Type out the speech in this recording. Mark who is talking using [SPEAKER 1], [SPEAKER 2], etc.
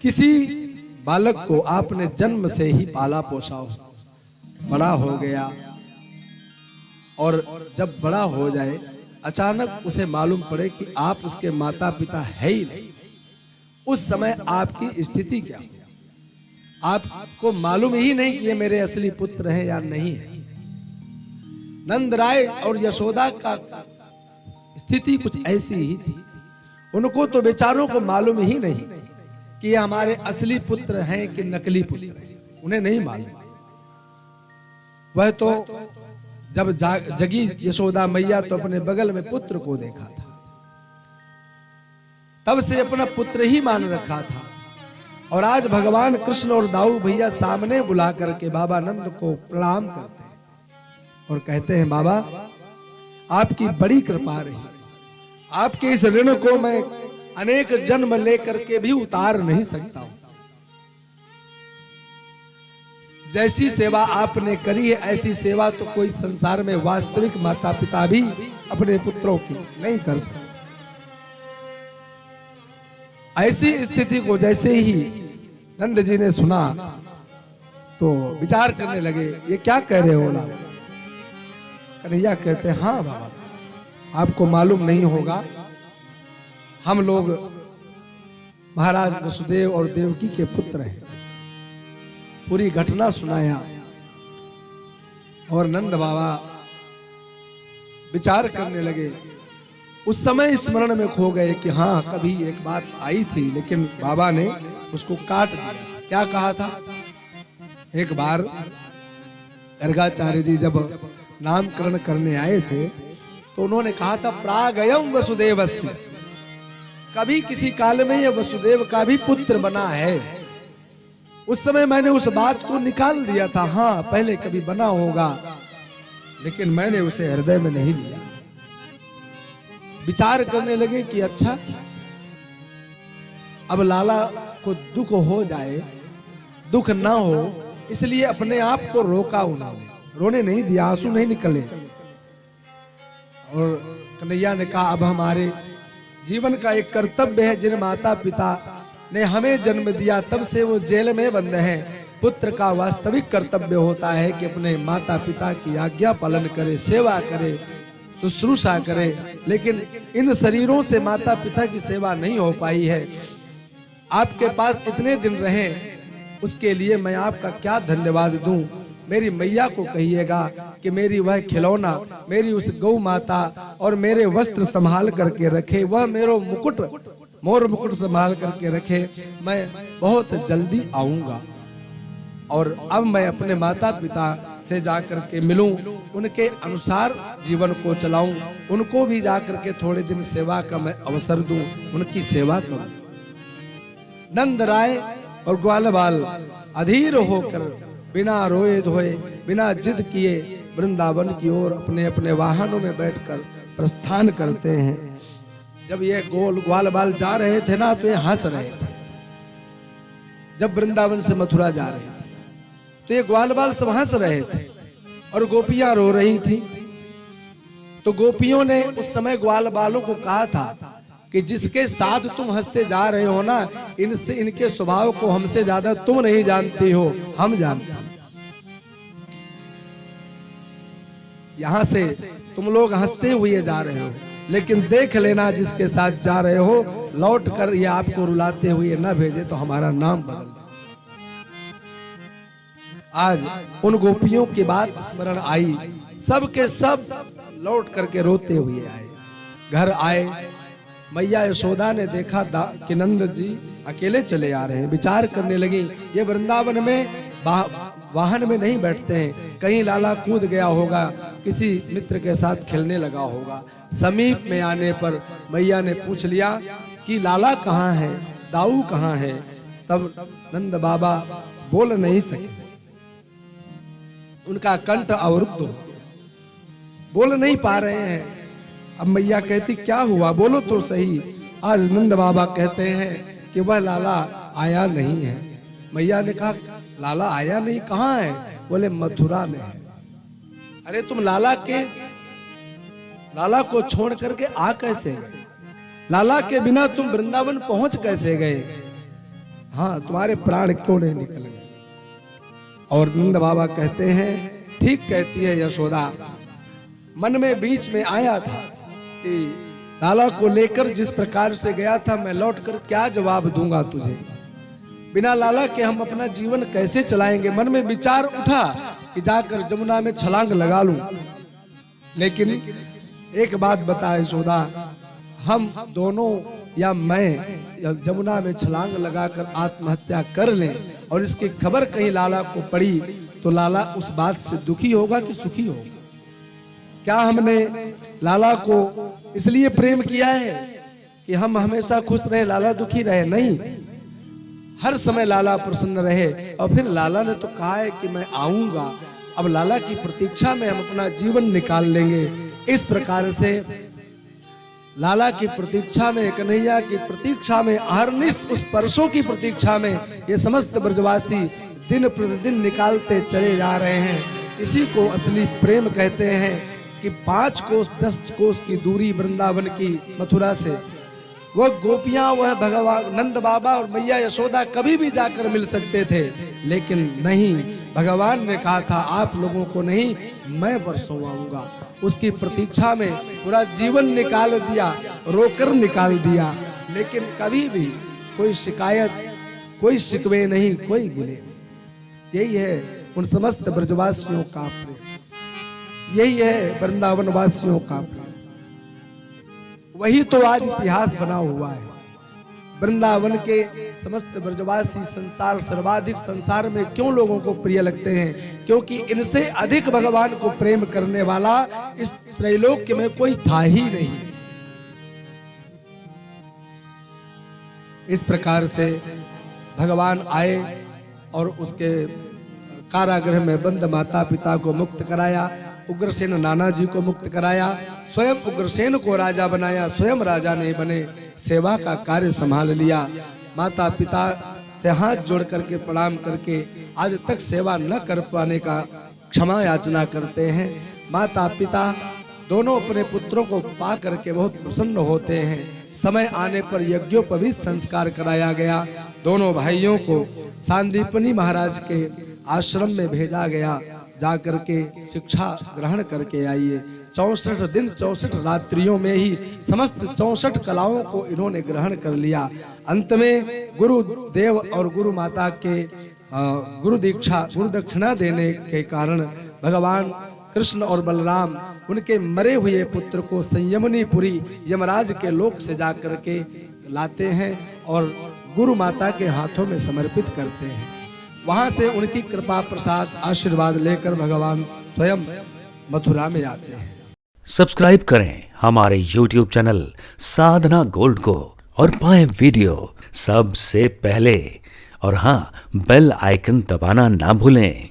[SPEAKER 1] किसी बालक को आपने जन्म से ही पाला पोसा हो, बड़ा हो गया और जब बड़ा हो जाए अचानक उसे मालूम पड़े कि आप उसके माता पिता है ही नहीं, उस समय आपकी स्थिति क्या हो? आपको मालूम ही नहीं कि ये मेरे असली पुत्र हैं या नहीं है। नंद राय और यशोदा का स्थिति कुछ ऐसी ही थी। उनको तो बेचारों को मालूम ही नहीं कि ये हमारे असली पुत्र हैं कि नकली पुत्र हैं, उन्हें नहीं मालूम। वह तो जब जगी यशोदा मैया तो अपने बगल में पुत्र को देखा था, तब से अपना पुत्र ही मान रखा था। और आज भगवान कृष्ण और दाऊ भैया सामने बुला करके बाबा नंद को प्रणाम करते हैं और कहते हैं, बाबा आपकी बड़ी कृपा रही, आपके इस ऋण को मैं अनेक जन्म लेकर के भी उतार नहीं सकता हूं। जैसी सेवा आपने करी है ऐसी सेवा तो कोई संसार में वास्तविक माता पिता भी अपने पुत्रों की नहीं कर सकते। ऐसी स्थिति को जैसे ही नंद जी ने सुना तो विचार करने लगे, ये क्या कह रहे हो लाला? कन्हैया कहते हैं, हाँ बाबा, आपको मालूम नहीं होगा, हम लोग महाराज वसुदेव और देवकी के पुत्र हैं। पूरी घटना सुनाया और नंद बाबा विचार करने लगे। उस समय स्मरण में खो गए कि हाँ कभी एक बात आई थी, लेकिन बाबा ने उसको काट दिया। क्या कहा था? एक बार गर्गाचार्य जी जब नामकरण करने आए थे तो उन्होंने कहा था, प्रागयम वसुदेवस्य, कभी किसी काल में यह वसुदेव का भी पुत्र बना है। उस समय मैंने उस बात को निकाल दिया था, हाँ पहले कभी बना होगा, लेकिन मैंने उसे हृदय में नहीं लिया। विचार करने लगे कि अच्छा अब लाला को दुख हो जाए, दुख ना हो, इसलिए अपने आप को रोका उन्होंने, रोने नहीं दिया, आंसू नहीं निकले। और कन्हैया ने कहा, अब हमारे जीवन का एक कर्तव्य है, जिन माता पिता ने हमें जन्म दिया तब से वो जेल में बंद हैं। पुत्र का वास्तविक कर्तव्य होता है कि अपने माता पिता की आज्ञा पालन करे, सेवा करे, शुश्रूषा करे। लेकिन इन शरीरों से माता पिता की सेवा नहीं हो पाई है। आपके पास इतने दिन रहे, उसके लिए मैं आपका क्या धन्यवाद दूं। मेरी मैया को कहिएगा कि मेरी वह खिलौना, मेरी उस गौ माता और मेरे वस्त्र संभाल करके रखे, वह मेरा मुकुट, मोर मुकुट संभाल करके रखे। मैं बहुत जल्दी आऊंगा और अब मैं अपने माता पिता से जाकर के मिलूं, उनके अनुसार जीवन को चलाऊं, उनको भी जाकर के थोड़े दिन सेवा का मैं अवसर दूं, उनकी सेवा करूं। नंद राय और ग्वाल बाल अधीर होकर बिना रोए धोए, बिना जिद किए वृंदावन की ओर अपने अपने वाहनों में बैठकर प्रस्थान करते हैं। जब ये ग्वाल बाल जा रहे थे ना तो ये हंस रहे थे। जब वृंदावन से मथुरा जा रहे थे तो ये ग्वाल बाल सब हंस रहे थे और गोपियां रो रही थी। तो गोपियों ने उस समय ग्वाल बालों को कहा था कि जिसके साथ तुम हंसते जा रहे हो ना, इनसे, इनके स्वभाव को हमसे ज्यादा तुम नहीं जानती हो, हम जानते हैं। यहां से तुम लोग हंसते हुए जा रहे हो, लेकिन देख लेना जिसके साथ जा रहे हो लौट कर ये आपको रुलाते हुए ना भेजे तो हमारा नाम बदल दो। आज उन गोपियों की बात स्मरण आई, सब के सब लौट करके रोते हुए आए। घर आए, मैया यशोदा ने देखा कि नंद जी अकेले चले आ रहे हैं। विचार करने लगी, ये वृंदावन में वाहन में नहीं बैठते हैं, कहीं लाला कूद गया होगा, किसी मित्र के साथ खेलने लगा होगा। समीप में आने पर मैया ने पूछ लिया कि लाला कहाँ है, दाऊ कहाँ है। तब नंद बाबा बोल नहीं सके, उनका कंठ अवरुद्ध हो, बोल नहीं पा रहे हैं। अब मैया कहती क्या हुआ, बोलो तो सही। आज नंद बाबा कहते हैं कि वह लाला आया नहीं है। मैया ने कहा लाला आया नहीं, कहाँ है? बोले मथुरा में है। अरे तुम लाला को छोड़ करके आ कैसे गए? लाला के बिना तुम वृंदावन पहुंच कैसे गए? हाँ तुम्हारे प्राण क्यों नहीं निकल गए। और नंद बाबा कहते हैं ठीक कहती है यशोदा, मन में बीच में आया था कि लाला को लेकर जिस प्रकार से गया था मैं लौटकर क्या जवाब दूंगा तुझे, बिना लाला के हम अपना जीवन कैसे चलाएंगे। मन में विचार उठा कि जाकर जमुना में छलांग लगा लूं, लेकिन एक बात बता यशोदा, हम दोनों या मैं जमुना में छलांग लगाकर आत्महत्या कर लें और इसकी खबर कहीं लाला को पड़ी तो लाला उस बात से दुखी होगा कि सुखी होगा। क्या हमने लाला को इसलिए प्रेम किया है कि हम हमेशा खुश रहे, लाला दुखी रहे? नहीं, हर समय लाला प्रसन्न रहे। और फिर लाला ने तो कहा है कि मैं आऊंगा, अब लाला की प्रतीक्षा में हम अपना जीवन निकाल लेंगे। इस प्रकार से लाला की प्रतीक्षा में, कन्हैया की प्रतीक्षा में, अहरनिश उस परसों की प्रतीक्षा में ये समस्त ब्रजवासी दिन प्रतिदिन निकालते चले जा रहे हैं। इसी को असली प्रेम कहते हैं कि 5 कोस 10 कोस की दूरी वृंदावन की मथुरा से वह गोपियां, वह भगवान नंद बाबा और मैया यशोदा कभी भी जाकर मिल सकते थे, लेकिन नहीं, भगवान ने कहा था आप लोगों को नहीं, मैं परसों आऊंगा। उसकी प्रतीक्षा में पूरा जीवन निकाल दिया, रोकर निकाल दिया, लेकिन कभी भी कोई शिकायत, कोई शिकवे नहीं, कोई गिले। यही है उन समस्त ब्रजवासियों का प्रेम, यही है वृंदावन वासियों का प्रेम। वही तो आज इतिहास बना हुआ है। वृंदावन के समस्त ब्रजवासी संसार सर्वाधिक संसार में क्यों लोगों को प्रिय लगते हैं? क्योंकि इनसे अधिक भगवान को प्रेम करने वाला इस त्रैलोक्य में कोई था ही नहीं। इस प्रकार से भगवान आए और उसके कारागृह में बंद माता पिता को मुक्त कराया, उग्रसेन नाना जी को मुक्त कराया, स्वयं उग्रसेन को राजा बनाया, स्वयं राजा नहीं बने, सेवा का कार्य संभाल लिया। माता पिता से हाथ जोड़ करके प्रणाम करके आज तक सेवा न कर पाने का क्षमा याचना करते हैं। माता पिता दोनों अपने पुत्रों को पा करके बहुत प्रसन्न होते हैं। समय आने पर यज्ञोपवीत संस्कार कराया गया। दोनों भाइयों को सांदीपनी महाराज के आश्रम में भेजा गया, जाकर के शिक्षा ग्रहण करके आइए। 64 दिन 64 रात्रियों में ही समस्त 64 कलाओं को इन्होंने ग्रहण कर लिया। अंत में गुरु देव और गुरु माता के गुरु दीक्षा, गुरु दक्षिणा देने के कारण भगवान कृष्ण और बलराम उनके मरे हुए पुत्र को संयमनीपुरी यमराज के लोक से जाकर के लाते हैं और गुरु माता के हाथों में समर्पित करते हैं। वहां से उनकी कृपा प्रसाद आशीर्वाद लेकर भगवान स्वयं मथुरा में आते हैं।
[SPEAKER 2] सब्सक्राइब करें हमारे YouTube चैनल साधना गोल्ड को और पाएं वीडियो सबसे पहले। और हाँ, बेल आइकन दबाना ना भूलें।